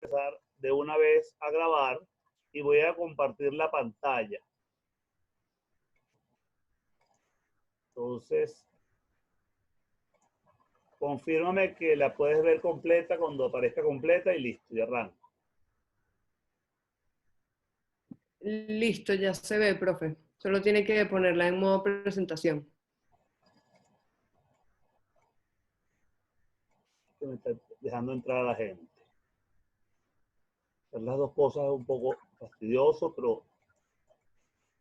empezar de una vez a grabar y voy a compartir la pantalla. Entonces, confírmame que la puedes ver completa cuando aparezca completa y listo, y arranco. Listo, ya se ve, profe. Solo tiene que ponerla en modo presentación. Que me está dejando entrar a la gente. Hacer las dos cosas es un poco fastidioso, pero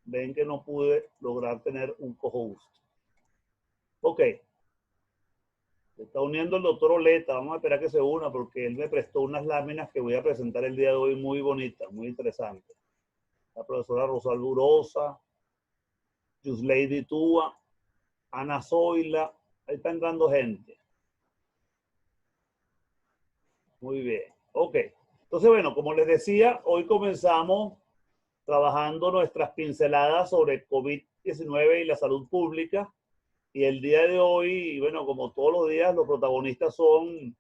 ven que no pude lograr tener un co-host. Ok. Se está uniendo el doctor Oleta. Vamos a esperar que se una porque él me prestó unas láminas que voy a presentar el día de hoy muy bonitas, muy interesantes. La profesora Rosalba Urosa, Yuslady Túa, Ana Zoila. Ahí está entrando gente. Muy bien. Ok. Entonces, bueno, como les decía, hoy comenzamos trabajando nuestras pinceladas sobre COVID-19 y la salud pública. Y el día de hoy, bueno, como todos los días, los protagonistas son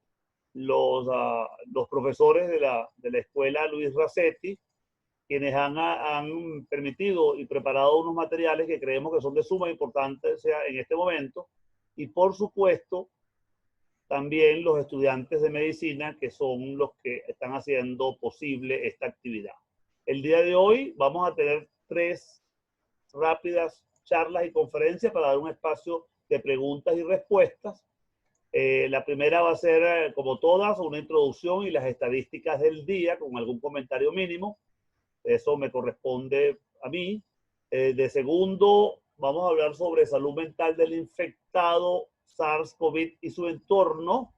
los profesores de la escuela Luis Racetti, quienes han permitido y preparado unos materiales que creemos que son de suma importancia en este momento. Y por supuesto, también los estudiantes de medicina, que son los que están haciendo posible esta actividad. El día de hoy vamos a tener 3 rápidas charlas y conferencias para dar un espacio de preguntas y respuestas. La primera va a ser, como todas, una introducción y las estadísticas del día con algún comentario mínimo. Eso me corresponde a mí. De segundo, vamos a hablar sobre salud mental del infectado, SARS-CoV y su entorno.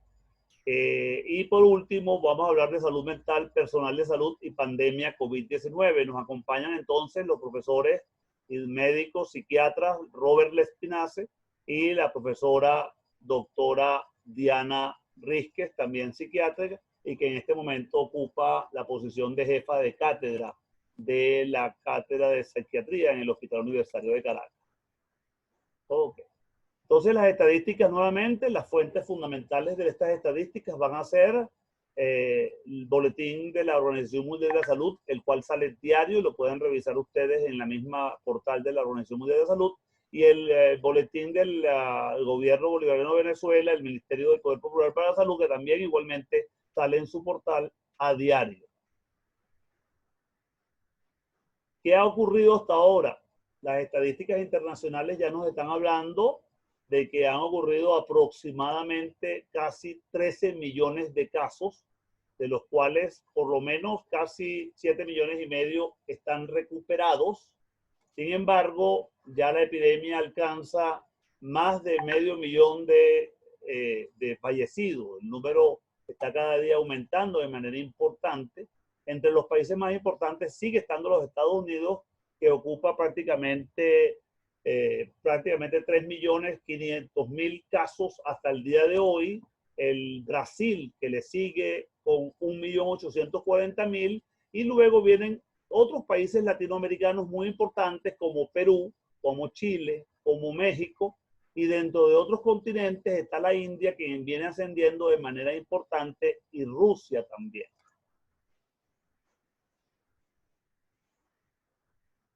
Y por último, vamos a hablar de salud mental, personal de salud y pandemia COVID-19. Nos acompañan entonces los profesores y médicos, psiquiatras, Robert Lespinace y la profesora doctora Diana Rísquez, también psiquiatra, y que en este momento ocupa la posición de jefa de cátedra de la cátedra de psiquiatría en el Hospital Universitario de Caracas. Ok. Entonces las estadísticas nuevamente, las fuentes fundamentales de estas estadísticas van a ser el boletín de la Organización Mundial de la Salud, el cual sale diario y lo pueden revisar ustedes en la misma portal de la Organización Mundial de la Salud, y el boletín del gobierno bolivariano de Venezuela, el Ministerio del Poder Popular para la Salud, que también igualmente sale en su portal a diario. ¿Qué ha ocurrido hasta ahora? Las estadísticas internacionales ya nos están hablando de que han ocurrido aproximadamente casi 13 millones de casos, de los cuales por lo menos casi 7 millones y medio están recuperados. Sin embargo, ya la epidemia alcanza más de medio millón de fallecidos. El número está cada día aumentando de manera importante. Entre los países más importantes sigue estando los Estados Unidos, que ocupa prácticamente 3.500.000 casos hasta el día de hoy. El Brasil, que le sigue con 1.840.000, y luego vienen otros países latinoamericanos muy importantes como Perú, como Chile, como México, y dentro de otros continentes está la India, que viene ascendiendo de manera importante, y Rusia también.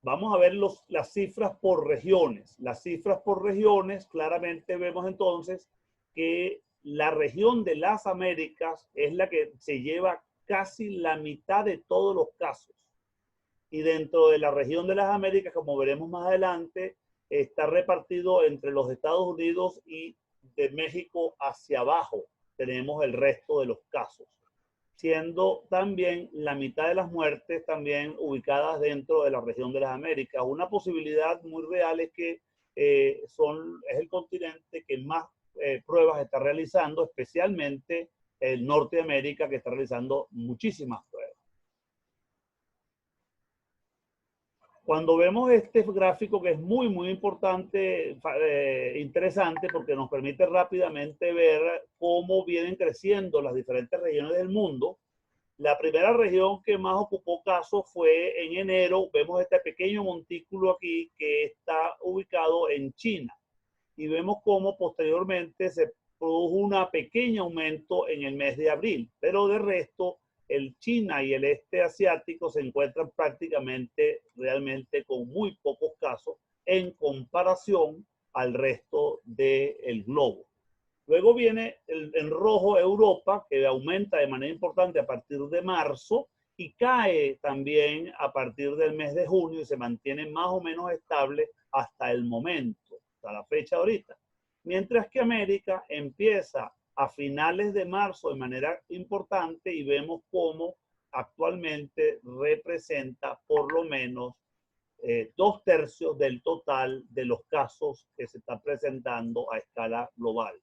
Vamos a ver las cifras por regiones. Las cifras por regiones, claramente vemos entonces que la región de las Américas es la que se lleva casi la mitad de todos los casos. Y dentro de la región de las Américas, como veremos más adelante, está repartido entre los Estados Unidos, y de México hacia abajo tenemos el resto de los casos, siendo también la mitad de las muertes también ubicadas dentro de la región de las Américas. Una posibilidad muy real es que es el continente que más pruebas está realizando, especialmente el Norteamérica, que está realizando muchísimas pruebas. Cuando vemos este gráfico, que es muy, muy importante, interesante, porque nos permite rápidamente ver cómo vienen creciendo las diferentes regiones del mundo. La primera región que más ocupó casos fue en enero. Vemos este pequeño montículo aquí que está ubicado en China. Y vemos cómo posteriormente se produjo un pequeño aumento en el mes de abril. Pero de resto, el China y el este asiático se encuentran prácticamente, realmente con muy pocos casos en comparación al resto del globo. Luego viene en rojo Europa, que aumenta de manera importante a partir de marzo y cae también a partir del mes de junio y se mantiene más o menos estable hasta el momento, hasta la fecha ahorita. Mientras que América empieza a finales de marzo de manera importante y vemos cómo actualmente representa por lo menos 2/3 del total de los casos que se están presentando a escala global.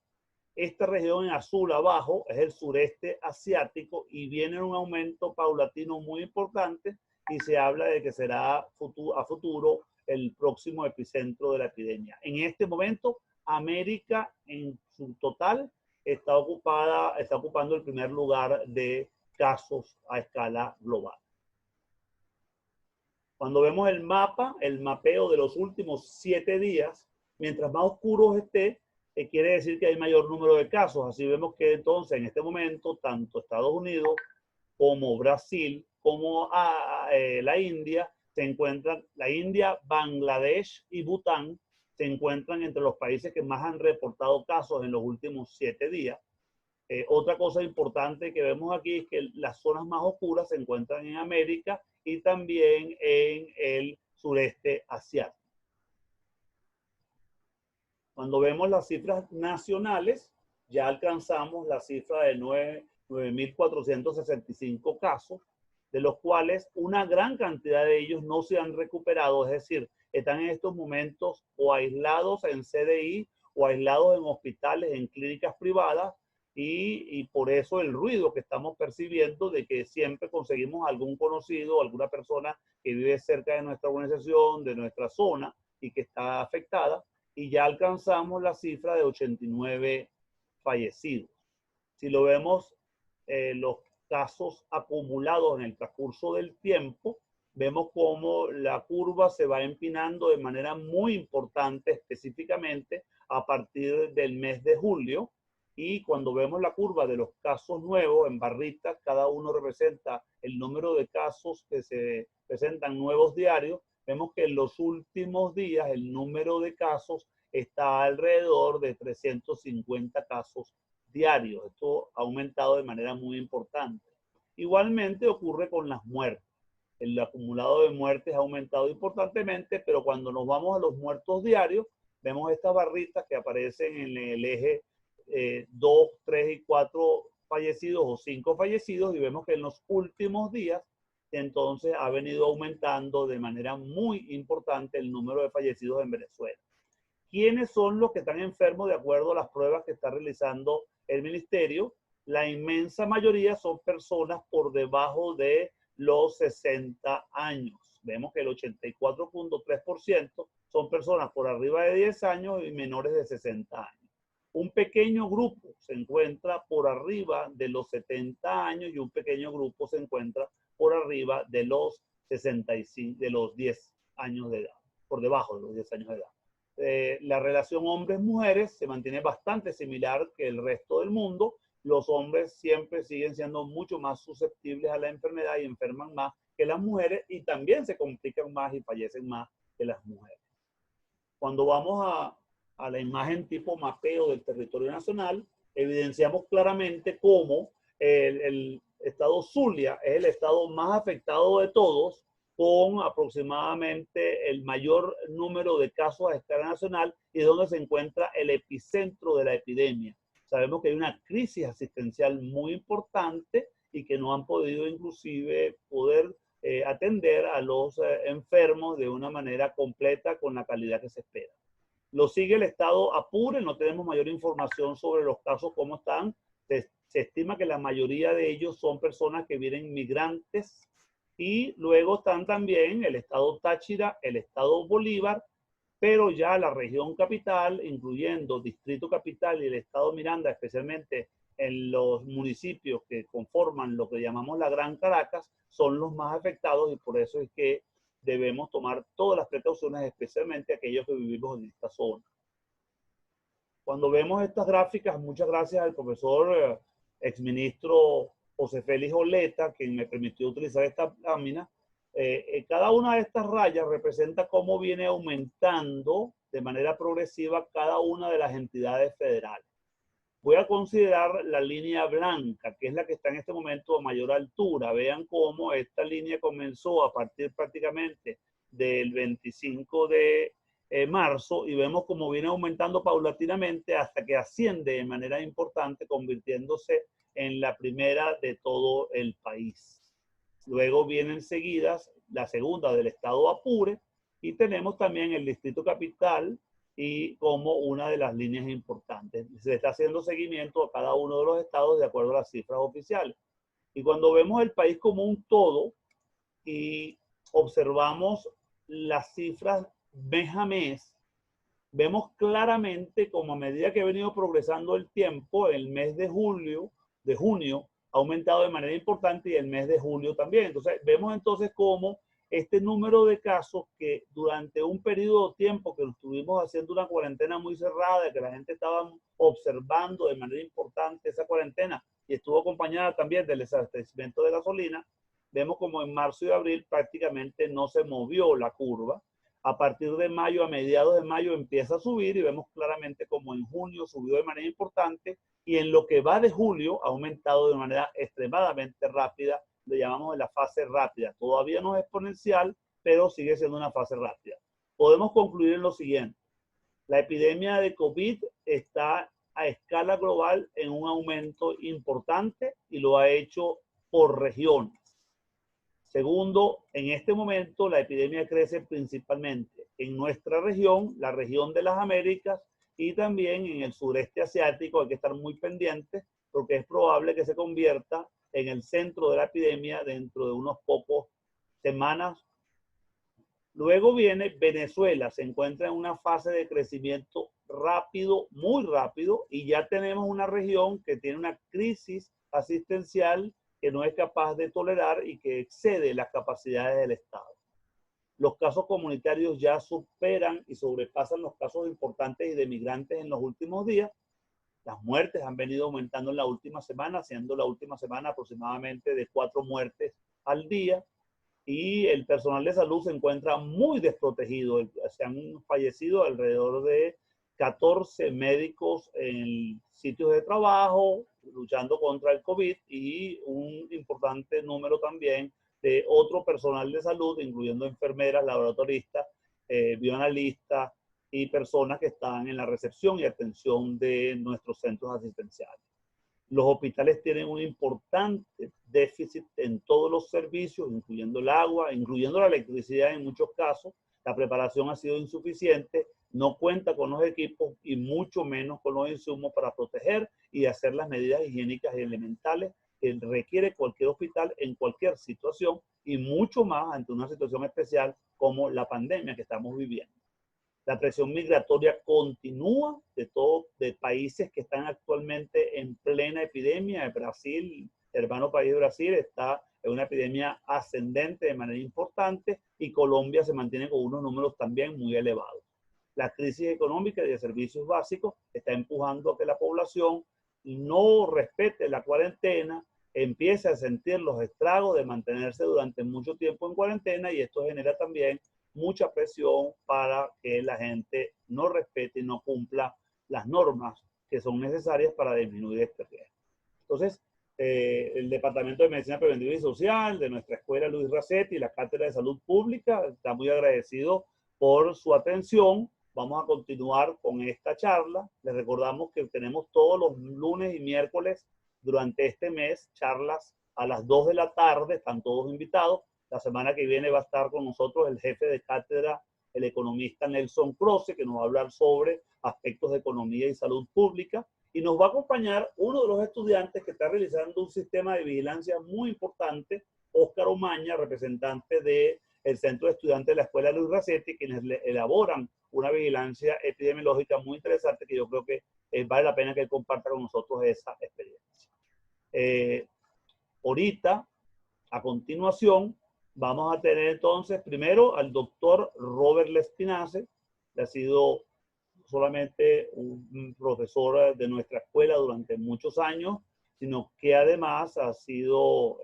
Esta región en azul abajo es el sureste asiático y viene un aumento paulatino muy importante y se habla de que será a futuro el próximo epicentro de la epidemia. En este momento, América en su total está ocupando el primer lugar de casos a escala global. Cuando vemos el mapa, el mapeo de los últimos 7 días, mientras más oscuro esté, quiere decir que hay mayor número de casos. Así vemos que entonces en este momento tanto Estados Unidos como Brasil como la India se encuentran, la India, Bangladesh y Bután se encuentran entre los países que más han reportado casos en los últimos 7 días. Otra cosa importante que vemos aquí es que las zonas más oscuras se encuentran en América y también en el sureste asiático. Cuando vemos las cifras nacionales, ya alcanzamos la cifra de 9.465 casos, de los cuales una gran cantidad de ellos no se han recuperado, es decir, están en estos momentos o aislados en CDI o aislados en hospitales, en clínicas privadas, y por eso el ruido que estamos percibiendo de que siempre conseguimos algún conocido, alguna persona que vive cerca de nuestra organización, de nuestra zona y que está afectada, y ya alcanzamos la cifra de 89 fallecidos. Si lo vemos, los casos acumulados en el transcurso del tiempo, vemos cómo la curva se va empinando de manera muy importante, específicamente a partir del mes de julio. Y cuando vemos la curva de los casos nuevos en barritas, cada uno representa el número de casos que se presentan nuevos diarios. Vemos que en los últimos días el número de casos está alrededor de 350 casos diarios. Esto ha aumentado de manera muy importante. Igualmente ocurre con las muertes. El acumulado de muertes ha aumentado importantemente, pero cuando nos vamos a los muertos diarios, vemos estas barritas que aparecen en el eje 2, 3 y 4 fallecidos o 5 fallecidos y vemos que en los últimos días entonces ha venido aumentando de manera muy importante el número de fallecidos en Venezuela. ¿Quiénes son los que están enfermos de acuerdo a las pruebas que está realizando el ministerio? La inmensa mayoría son personas por debajo de los 60 años. Vemos que el 84.3% son personas por arriba de 10 años y menores de 60 años. Un pequeño grupo se encuentra por arriba de los 70 años y un pequeño grupo se encuentra por arriba de los 65, de los 10 años de edad, por debajo de los 10 años de edad. La relación hombres-mujeres se mantiene bastante similar que el resto del mundo. Los hombres siempre siguen siendo mucho más susceptibles a la enfermedad y enferman más que las mujeres y también se complican más y fallecen más que las mujeres. Cuando vamos a la imagen tipo mapeo del territorio nacional, evidenciamos claramente cómo el estado Zulia es el estado más afectado de todos, con aproximadamente el mayor número de casos a escala nacional y es donde se encuentra el epicentro de la epidemia. Sabemos que hay una crisis asistencial muy importante y que no han podido inclusive poder atender a los enfermos de una manera completa con la calidad que se espera. Lo sigue el estado Apure, no tenemos mayor información sobre los casos, cómo están. Se estima que la mayoría de ellos son personas que vienen migrantes. Y luego están también el estado Táchira, el estado Bolívar, pero ya la región capital, incluyendo Distrito Capital y el estado Miranda, especialmente en los municipios que conforman lo que llamamos la Gran Caracas, son los más afectados y por eso es que debemos tomar todas las precauciones, especialmente aquellos que vivimos en esta zona. Cuando vemos estas gráficas, muchas gracias al profesor exministro José Félix Oleta, quien me permitió utilizar esta lámina, cada una de estas rayas representa cómo viene aumentando de manera progresiva cada una de las entidades federales. Voy a considerar la línea blanca, que es la que está en este momento a mayor altura. Vean cómo esta línea comenzó a partir prácticamente del 25 de marzo y vemos cómo viene aumentando paulatinamente hasta que asciende de manera importante, convirtiéndose en la primera de todo el país. Luego vienen seguidas la segunda del estado Apure y tenemos también el Distrito Capital y como una de las líneas importantes. Se está haciendo seguimiento a cada uno de los estados de acuerdo a las cifras oficiales. Y cuando vemos el país como un todo y observamos las cifras mes a mes, vemos claramente como a medida que ha venido progresando el tiempo, el mes de junio ha aumentado de manera importante y el mes de julio también. Entonces, vemos entonces cómo este número de casos que durante un periodo de tiempo que estuvimos haciendo una cuarentena muy cerrada, que la gente estaba observando de manera importante esa cuarentena y estuvo acompañada también del desabastecimiento de gasolina, vemos como en marzo y abril prácticamente no se movió la curva. A partir de mayo, a mediados de mayo empieza a subir y vemos claramente como en junio subió de manera importante y en lo que va de julio ha aumentado de manera extremadamente rápida, le llamamos de la fase rápida. Todavía no es exponencial, pero sigue siendo una fase rápida. Podemos concluir en lo siguiente. La epidemia de COVID está a escala global en un aumento importante y lo ha hecho por regiones. Segundo, en este momento la epidemia crece principalmente en nuestra región, la región de las Américas y también en el sureste asiático. Hay que estar muy pendientes porque es probable que se convierta en el centro de la epidemia dentro de unos pocos semanas. Luego viene Venezuela, se encuentra en una fase de crecimiento rápido, muy rápido, y ya tenemos una región que tiene una crisis asistencial que no es capaz de tolerar y que excede las capacidades del Estado. Los casos comunitarios ya superan y sobrepasan los casos importantes y de migrantes en los últimos días. Las muertes han venido aumentando en la última semana, siendo la última semana aproximadamente de 4 muertes al día. Y el personal de salud se encuentra muy desprotegido. Se han fallecido alrededor de 14 médicos en sitios de trabajo, luchando contra el COVID, y un importante número también de otro personal de salud, incluyendo enfermeras, laboratoristas, bioanalistas y personas que están en la recepción y atención de nuestros centros asistenciales. Los hospitales tienen un importante déficit en todos los servicios, incluyendo el agua, incluyendo la electricidad en muchos casos. La preparación ha sido insuficiente, no cuenta con los equipos y mucho menos con los insumos para proteger y hacer las medidas higiénicas y elementales que requiere cualquier hospital en cualquier situación y mucho más ante una situación especial como la pandemia que estamos viviendo. La presión migratoria continúa de países que están actualmente en plena epidemia. El Brasil, hermano país de Brasil, está en una epidemia ascendente de manera importante y Colombia se mantiene con unos números también muy elevados. La crisis económica y de servicios básicos está empujando a que la población no respete la cuarentena, empiece a sentir los estragos de mantenerse durante mucho tiempo en cuarentena y esto genera también mucha presión para que la gente no respete y no cumpla las normas que son necesarias para disminuir este riesgo. Entonces, el Departamento de Medicina Preventiva y Social de nuestra escuela Luis Racetti y la Cátedra de Salud Pública está muy agradecido por su atención. Vamos a continuar con esta charla. Les recordamos que tenemos todos los lunes y miércoles durante este mes charlas a las 2 de la tarde, están todos invitados. La semana que viene va a estar con nosotros el jefe de cátedra, el economista Nelson Croce, que nos va a hablar sobre aspectos de economía y salud pública. Y nos va a acompañar uno de los estudiantes que está realizando un sistema de vigilancia muy importante, Óscar Omaña, representante del Centro de Estudiantes de la Escuela Luis Racetti, quienes elaboran una vigilancia epidemiológica muy interesante que yo creo que vale la pena que él comparta con nosotros esa experiencia. Ahorita, a continuación, vamos a tener entonces primero al doctor Robert Lespinace, que ha sido solamente un profesor de nuestra escuela durante muchos años, sino que además ha sido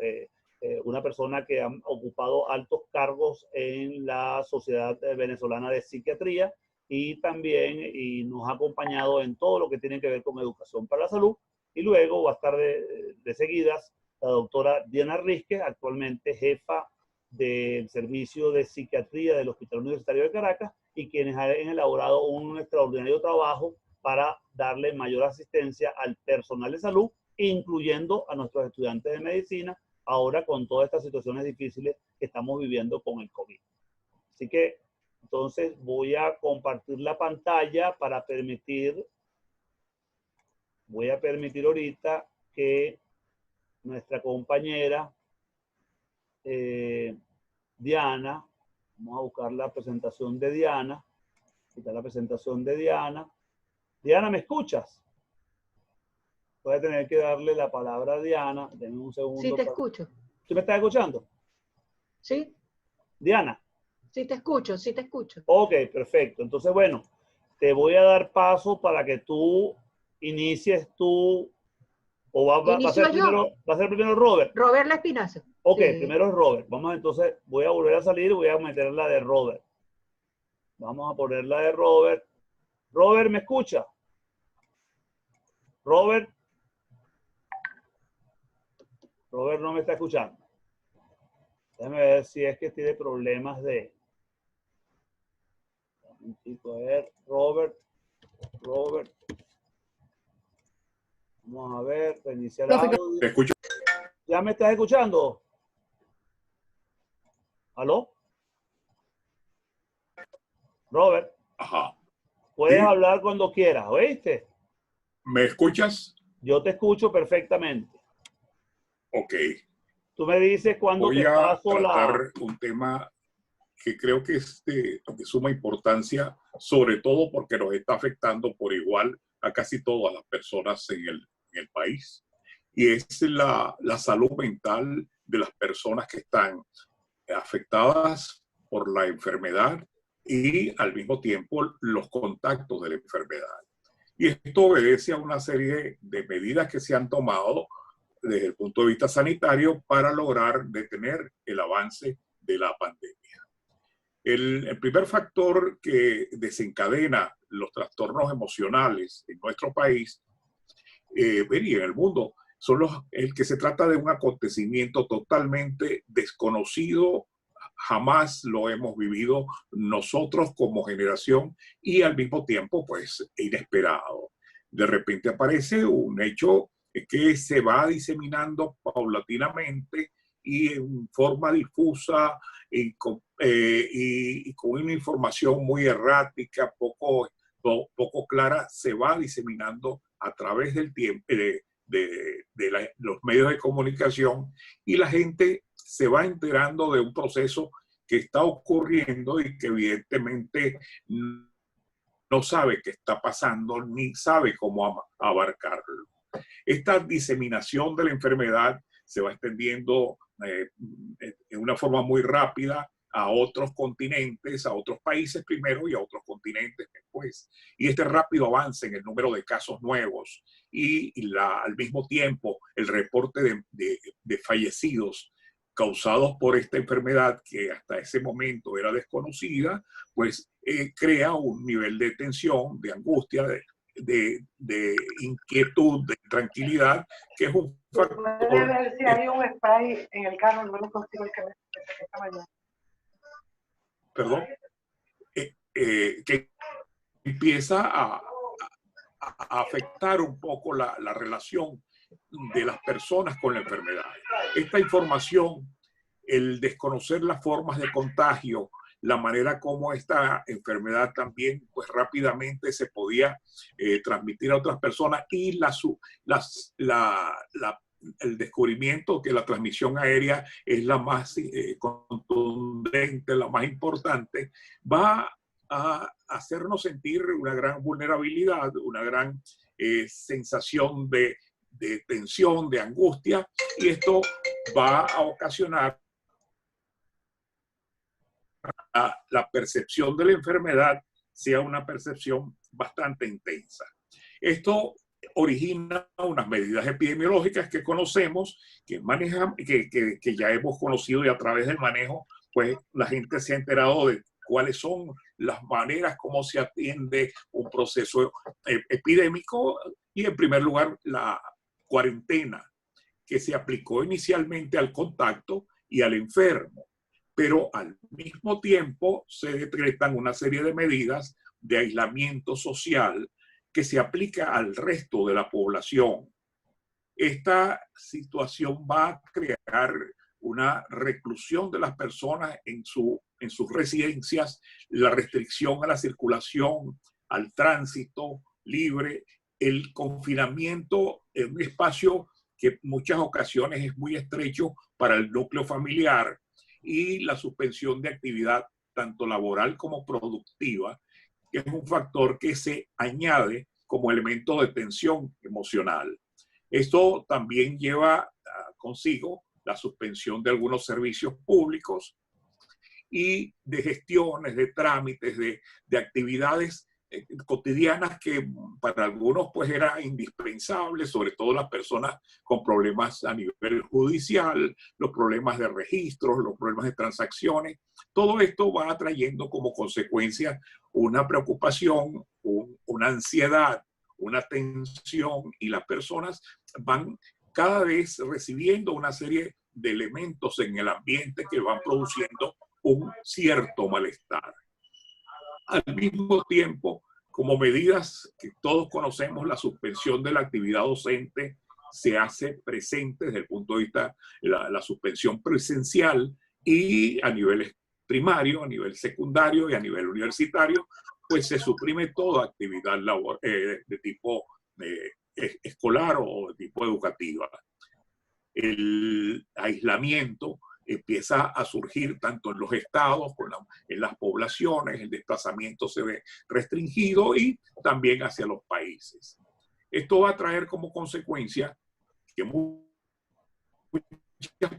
una persona que ha ocupado altos cargos en la Sociedad Venezolana de Psiquiatría y también nos ha acompañado en todo lo que tiene que ver con educación para la salud. Y luego va a estar de seguidas la doctora Diana Rizquez, actualmente jefa del Servicio de Psiquiatría del Hospital Universitario de Caracas, y quienes han elaborado un extraordinario trabajo para darle mayor asistencia al personal de salud, incluyendo a nuestros estudiantes de medicina, ahora con todas estas situaciones difíciles que estamos viviendo con el COVID. Así que, entonces, voy a compartir la pantalla para permitir, voy a permitir ahorita que nuestra compañera Diana, vamos a buscar la presentación de Diana, aquí está la presentación de Diana. Diana, ¿me escuchas? Voy a tener que darle la palabra a Diana. Denme un segundo. Sí, te escucho. ¿Tú me estás escuchando? Sí. Diana. Sí, te escucho, sí te escucho. Ok, perfecto. Entonces, bueno, te voy a dar paso para que tú inicies tú, o va a ser primero Robert. Robert La Espinazo. Ok, sí. Primero es Robert. Vamos entonces, voy a volver a salir y voy a meter la de Robert. Vamos a poner la de Robert. Robert, ¿me escucha? Robert. Robert no me está escuchando. Déjame ver si es que tiene problemas de... A ver, Robert. Vamos a ver, reiniciar audio. ¿Te escucho? ¿Ya me estás escuchando? ¿Aló? Robert. Ajá. Puedes ¿Sí? hablar cuando quieras, ¿oíste? ¿Me escuchas? Yo te escucho perfectamente. Ok. Tú me dices cuando Voy te a paso tratar un tema que creo que es de suma importancia, sobre todo porque nos está afectando por igual a casi todas las personas en el país. Y es la salud mental de las personas que están afectadas por la enfermedad y al mismo tiempo los contactos de la enfermedad. Y esto obedece a una serie de medidas que se han tomado desde el punto de vista sanitario para lograr detener el avance de la pandemia. El primer factor que desencadena los trastornos emocionales en nuestro país y en el mundo son el que se trata de un acontecimiento totalmente desconocido, jamás lo hemos vivido nosotros como generación y al mismo tiempo pues inesperado. De repente aparece un hecho que se va diseminando paulatinamente y en forma difusa y con una información muy errática, poco clara, se va diseminando a través del tiempo los medios de comunicación y la gente se va enterando de un proceso que está ocurriendo y que evidentemente no sabe qué está pasando ni sabe cómo abarcarlo. Esta diseminación de la enfermedad se va extendiendo en una forma muy rápida a otros continentes, a otros países primero y a otros continentes después. Y este rápido avance en el número de casos nuevos y al mismo tiempo el reporte de fallecidos causados por esta enfermedad que hasta ese momento era desconocida, pues crea un nivel de tensión, de angustia, de inquietud, de tranquilidad, que es un factor... Puede ver si hay un spray en el carro, no lo consigo el que esta mañana. Perdón, que empieza a afectar un poco la relación de las personas con la enfermedad. Esta información, el desconocer las formas de contagio, la manera como esta enfermedad también pues rápidamente se podía transmitir a otras personas y el descubrimiento que la transmisión aérea es la más contundente, la más importante, va a hacernos sentir una gran vulnerabilidad, una gran sensación de tensión, de angustia, y esto va a ocasionar la percepción de la enfermedad sea una percepción bastante intensa. Esto origina unas medidas epidemiológicas que conocemos, que manejamos, que ya hemos conocido, y a través del manejo, pues la gente se ha enterado de cuáles son las maneras como se atiende un proceso epidémico. Y en primer lugar, la cuarentena, que se aplicó inicialmente al contacto y al enfermo, pero al mismo tiempo se decretan una serie de medidas de aislamiento social que se aplica al resto de la población. Esta situación va a crear una reclusión de las personas en sus residencias, la restricción a la circulación, al tránsito libre, el confinamiento en un espacio que en muchas ocasiones es muy estrecho para el núcleo familiar, y la suspensión de actividad tanto laboral como productiva, que es un factor que se añade como elemento de tensión emocional. Esto también lleva consigo la suspensión de algunos servicios públicos y de gestiones, de trámites, de actividades cotidianas que para algunos pues era indispensable, sobre todo las personas con problemas a nivel judicial, los problemas de registros, los problemas de transacciones. Todo esto va atrayendo como consecuencia una preocupación, una ansiedad, una tensión, y las personas van cada vez recibiendo una serie de elementos en el ambiente que van produciendo un cierto malestar. Al mismo tiempo, como medidas que todos conocemos, la suspensión de la actividad docente se hace presente desde el punto de vista de la suspensión presencial, y a nivel primario, a nivel secundario y a nivel universitario, pues se suprime toda actividad de tipo escolar o de tipo educativa. El aislamiento empieza a surgir tanto en los estados como en las poblaciones. El desplazamiento se ve restringido, y también hacia los países. Esto va a traer como consecuencia que muchas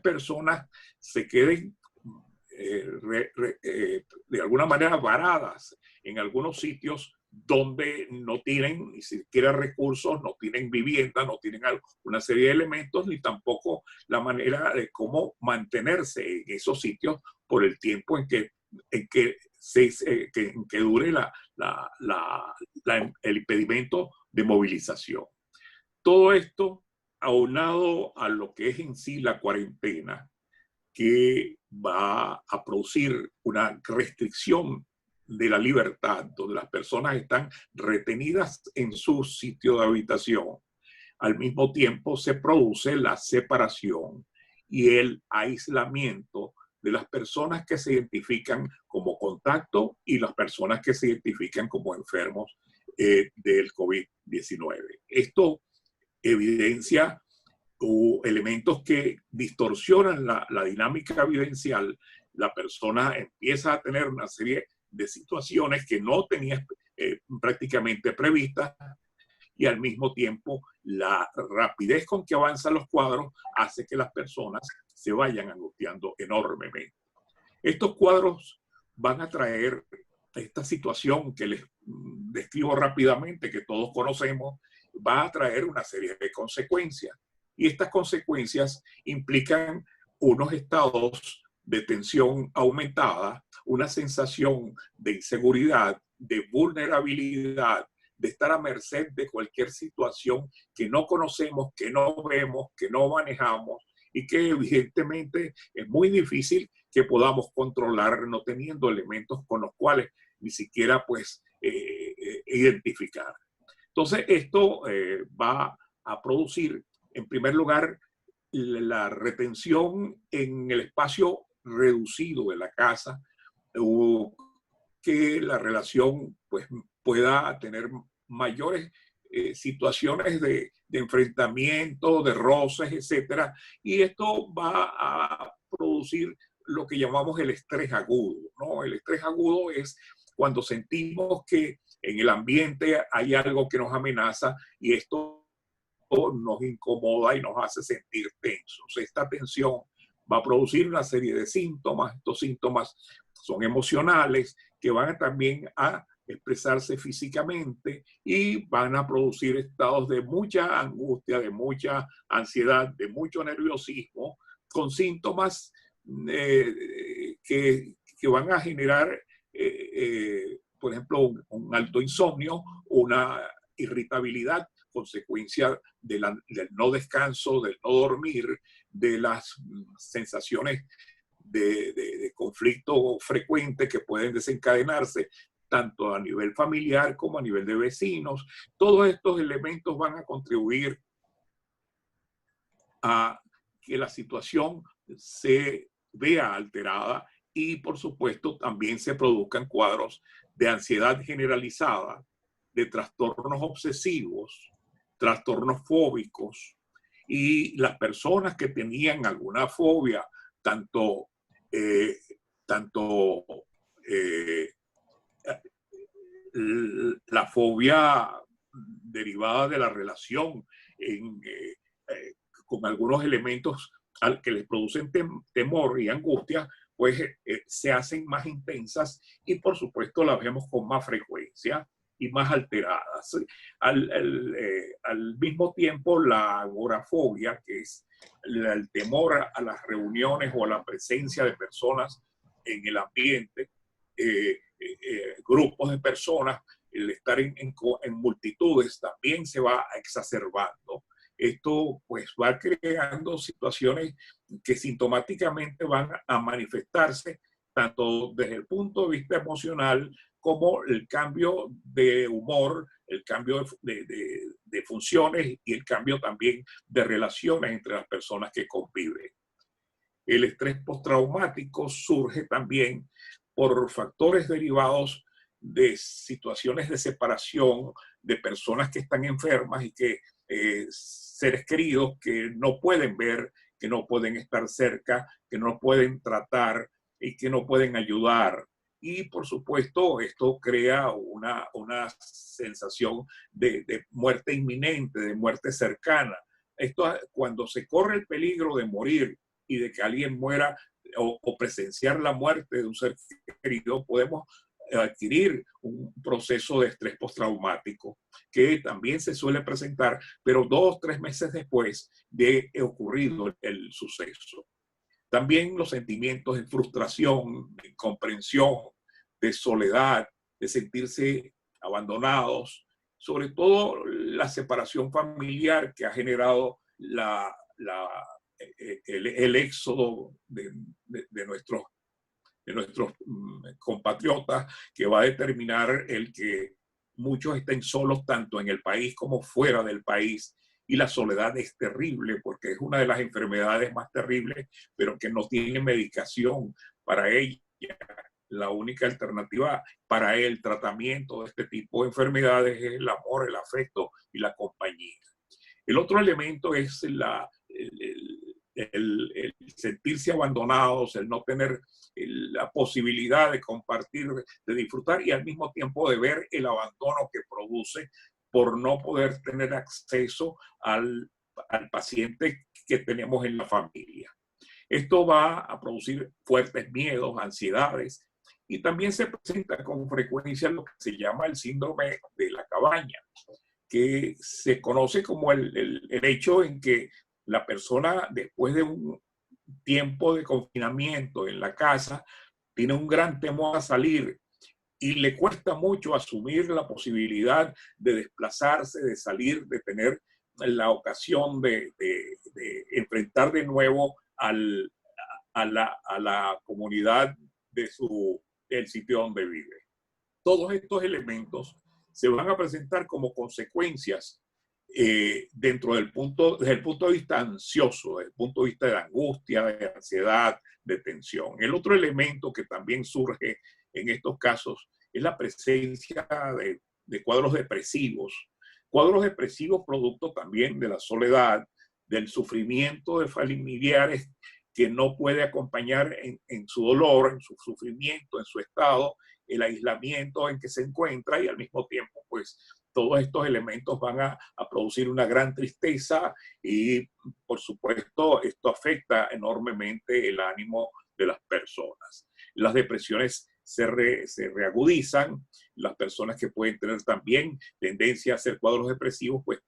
personas se queden de alguna manera varadas en algunos sitios donde no tienen ni siquiera recursos, no tienen vivienda, no tienen una serie de elementos, ni tampoco la manera de cómo mantenerse en esos sitios por el tiempo en que dure el impedimento de movilización. Todo esto, aunado a lo que es en sí la cuarentena, que va a producir una restricción de la libertad, donde las personas están retenidas en su sitio de habitación. Al mismo tiempo se produce la separación y el aislamiento de las personas que se identifican como contacto y las personas que se identifican como enfermos del COVID-19. Esto evidencia elementos que distorsionan la dinámica vivencial. La persona empieza a tener una serie de situaciones que no tenía prácticamente previstas, y al mismo tiempo la rapidez con que avanzan los cuadros hace que las personas se vayan angustiando enormemente. Estos cuadros van a traer esta situación que les describo rápidamente, que todos conocemos, va a traer una serie de consecuencias. Y estas consecuencias implican unos estados de tensión aumentada, una sensación de inseguridad, de vulnerabilidad, de estar a merced de cualquier situación que no conocemos, que no vemos, que no manejamos, y que evidentemente es muy difícil que podamos controlar, no teniendo elementos con los cuales ni siquiera pues identificar. Entonces esto va a producir, en primer lugar, la retención en el espacio reducido de la casa, que la relación pues pueda tener mayores situaciones de enfrentamiento, de roces, etcétera, y esto va a producir lo que llamamos el estrés agudo, ¿no? El estrés agudo es cuando sentimos que en el ambiente hay algo que nos amenaza, y esto nos incomoda y nos hace sentir tensos. Esta tensión va a producir una serie de síntomas. Estos síntomas son emocionales, que van también a expresarse físicamente y van a producir estados de mucha angustia, de mucha ansiedad, de mucho nerviosismo, con síntomas que van a generar, por ejemplo, un alto insomnio, una irritabilidad, consecuencia del no descanso, del no dormir, de las sensaciones de conflicto frecuente que pueden desencadenarse tanto a nivel familiar como a nivel de vecinos. Todos estos elementos van a contribuir a que la situación se vea alterada y, por supuesto, también se produzcan cuadros de ansiedad generalizada, de trastornos obsesivos, trastornos fóbicos, y las personas que tenían alguna fobia, tanto la fobia derivada de la relación con algunos elementos al que les producen temor y angustia, pues se hacen más intensas y por supuesto las vemos con más frecuencia y más alteradas. Al mismo tiempo, la agorafobia, que es el temor a las reuniones o a la presencia de personas en el ambiente, grupos de personas, el estar en multitudes también se va exacerbando. Esto pues va creando situaciones que sintomáticamente van a manifestarse tanto desde el punto de vista emocional como el cambio de humor, el cambio de funciones y el cambio también de relaciones entre las personas que conviven. El estrés postraumático surge también por factores derivados de situaciones de separación de personas que están enfermas y que seres queridos que no pueden ver, que no pueden estar cerca, que no pueden tratar y que no pueden ayudar. Y por supuesto, esto crea una sensación de muerte inminente, de muerte cercana. Esto, cuando se corre el peligro de morir y de que alguien muera o presenciar la muerte de un ser querido, podemos adquirir un proceso de estrés postraumático que también se suele presentar, pero 2 o 3 meses después de ocurrido el suceso. También los sentimientos de frustración, de incomprensión, de soledad, de sentirse abandonados, sobre todo la separación familiar que ha generado el éxodo de nuestros compatriotas, que va a determinar el que muchos estén solos tanto en el país como fuera del país. Y la soledad es terrible porque es una de las enfermedades más terribles, pero que no tiene medicación para ella. La única alternativa para el tratamiento de este tipo de enfermedades es el amor, el afecto y la compañía. El otro elemento es el sentirse abandonados, el no tener la posibilidad de compartir, de disfrutar y al mismo tiempo de ver el abandono que produce por no poder tener acceso al paciente que tenemos en la familia. Esto va a producir fuertes miedos, ansiedades y también se presenta con frecuencia lo que se llama el síndrome de la cabaña, que se conoce como el hecho en que la persona, después de un tiempo de confinamiento en la casa, tiene un gran temor a salir y le cuesta mucho asumir la posibilidad de desplazarse, de salir, de tener la ocasión de enfrentar de nuevo a la comunidad del sitio donde vive. Todos estos elementos se van a presentar como consecuencias desde el punto de vista ansioso, desde el punto de vista de angustia, de ansiedad, de tensión. El otro elemento que también surge en estos casos es la presencia de cuadros depresivos. Cuadros depresivos producto también de la soledad, del sufrimiento de familiares que no puede acompañar en su dolor, en su sufrimiento, en su estado, el aislamiento en que se encuentra y al mismo tiempo, pues, todos estos elementos van a producir una gran tristeza y, por supuesto, esto afecta enormemente el ánimo de las personas. Las depresiones se reagudizan las personas que pueden tener también tendencia a hacer cuadros depresivos, pues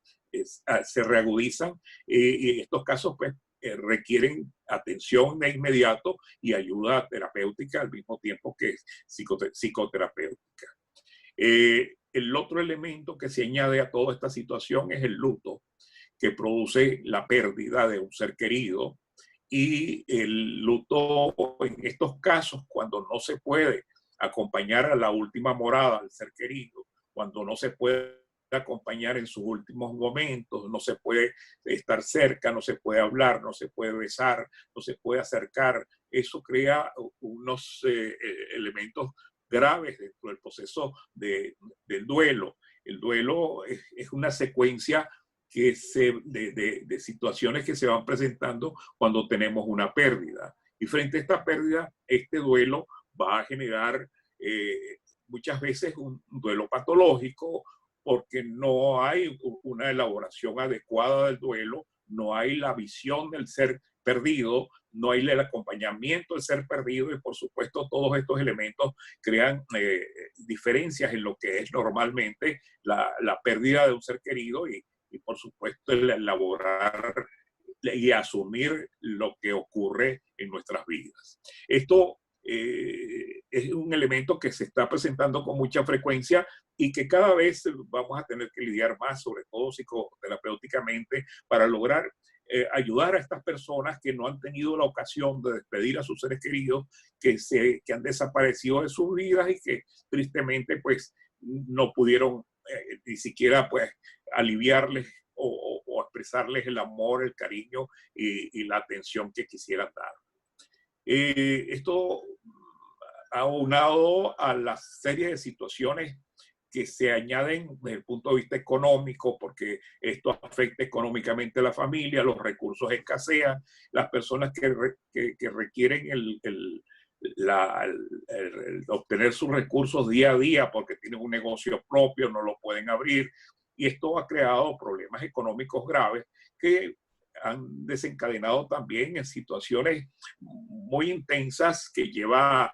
se reagudizan y en estos casos pues requieren atención de inmediato y ayuda terapéutica al mismo tiempo que psicoterapéutica. El otro elemento que se añade a toda esta situación es el luto, que produce la pérdida de un ser querido. Y el luto en estos casos, cuando no se puede acompañar a la última morada del ser querido, cuando no se puede acompañar en sus últimos momentos, no se puede estar cerca, no se puede hablar, no se puede besar, no se puede acercar, eso crea unos elementos graves dentro del proceso del duelo. El duelo es una secuencia de situaciones que se van presentando cuando tenemos una pérdida. Y frente a esta pérdida, este duelo va a generar muchas veces un duelo patológico, porque no hay una elaboración adecuada del duelo, no hay la visión del ser perdido, no hay el acompañamiento del ser perdido y por supuesto todos estos elementos crean diferencias en lo que es normalmente la pérdida de un ser querido y por supuesto el elaborar y asumir lo que ocurre en nuestras vidas. Esto es un elemento que se está presentando con mucha frecuencia y que cada vez vamos a tener que lidiar más, sobre todo psicoterapéuticamente, para lograr ayudar a estas personas que no han tenido la ocasión de despedir a sus seres queridos, que han desaparecido de sus vidas y que tristemente pues no pudieron ni siquiera pues aliviarles o expresarles el amor, el cariño y la atención que quisieran dar. Esto aunado a la serie de situaciones que se añaden desde el punto de vista económico, porque esto afecta económicamente a la familia, los recursos escasean, las personas que requieren obtener sus recursos día a día porque tienen un negocio propio, no lo pueden abrir, y esto ha creado problemas económicos graves que han desencadenado también en situaciones muy intensas que lleva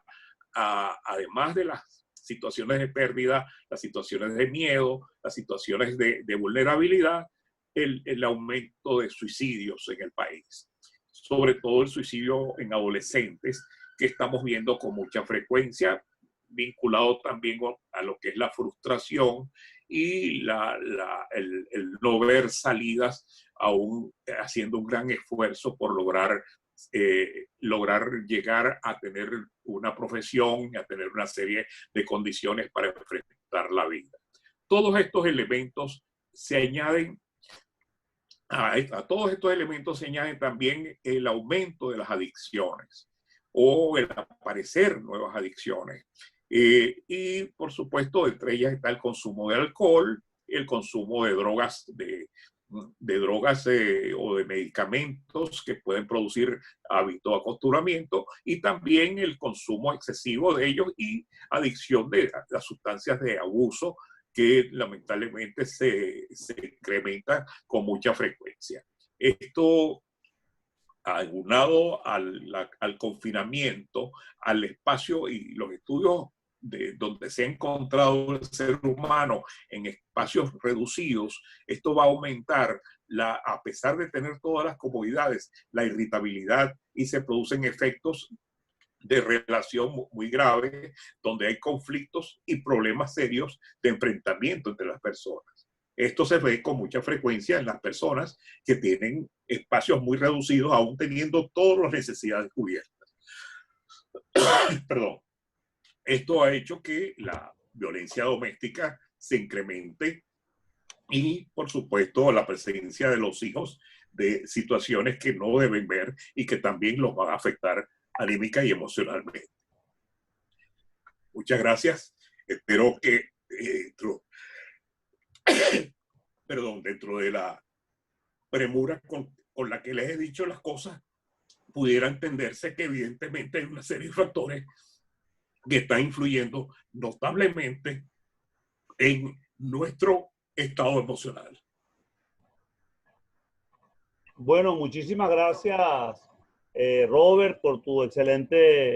además de las situaciones de pérdida, las situaciones de miedo, las situaciones de vulnerabilidad, el aumento de suicidios en el país. Sobre todo el suicidio en adolescentes, que estamos viendo con mucha frecuencia, vinculado también a lo que es la frustración y el no ver salidas, aún haciendo un gran esfuerzo por lograr llegar a tener una profesión, a tener una serie de condiciones para enfrentar la vida. Todos estos elementos se añaden, a todos estos elementos se añaden también el aumento de las adicciones o el aparecer nuevas adicciones. Y por supuesto, entre ellas está el consumo de alcohol, el consumo de drogas, o de medicamentos que pueden producir hábito de acostumbramiento y también el consumo excesivo de ellos y adicción de las sustancias de abuso que lamentablemente se incrementa con mucha frecuencia. Esto, aunado al confinamiento, al espacio y los estudios de donde se ha encontrado el ser humano en espacios reducidos, esto va a aumentar, a pesar de tener todas las comodidades, la irritabilidad y se producen efectos de relación muy graves, donde hay conflictos y problemas serios de enfrentamiento entre las personas. Esto se ve con mucha frecuencia en las personas que tienen espacios muy reducidos, aún teniendo todas las necesidades cubiertas. Perdón. Esto ha hecho que la violencia doméstica se incremente y, por supuesto, la presencia de los hijos de situaciones que no deben ver y que también los van a afectar anímica y emocionalmente. Muchas gracias. Espero que dentro de la premura con la que les he dicho las cosas, pudiera entenderse que evidentemente hay una serie de factores que están influyendo notablemente en nuestro estado emocional. Bueno, muchísimas gracias, Robert, por tu excelente